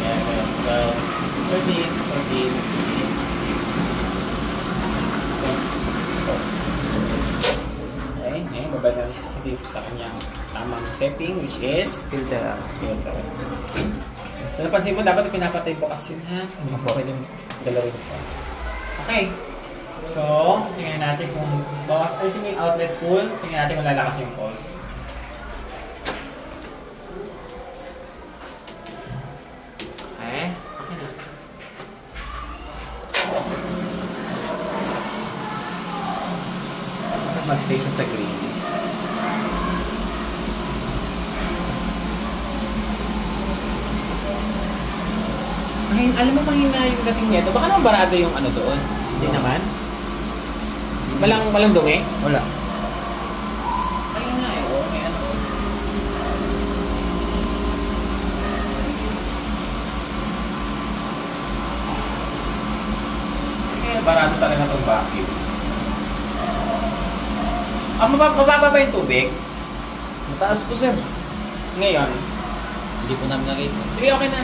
Yan, 12, 13, 14, 15, pause. Okay, ngayon babalik natin si Steve sa kanyang tamang setting which is Filter. filter. So napansin mo, dapat pinapatay bukas yun ha. Hindi mo pwedeng galawin ito. Okay. So, tingnan natin kung bawas alisin mo yung outlet pool. Tingnan natin kung lalakas yung pulse. Okay. Okay na. Mag-stay siya sa green. Ay, alam mo mahina yung dating nito. Baka naman barado yung ano doon. Hindi naman. Walang dumi? Wala. Ay nga eh. Oh, may ano. barado talaga itong vacuum. Mababa ba yung tubig? Mataas po, sir. Ngayon? Hindi po namin nakita. Sige, okay na.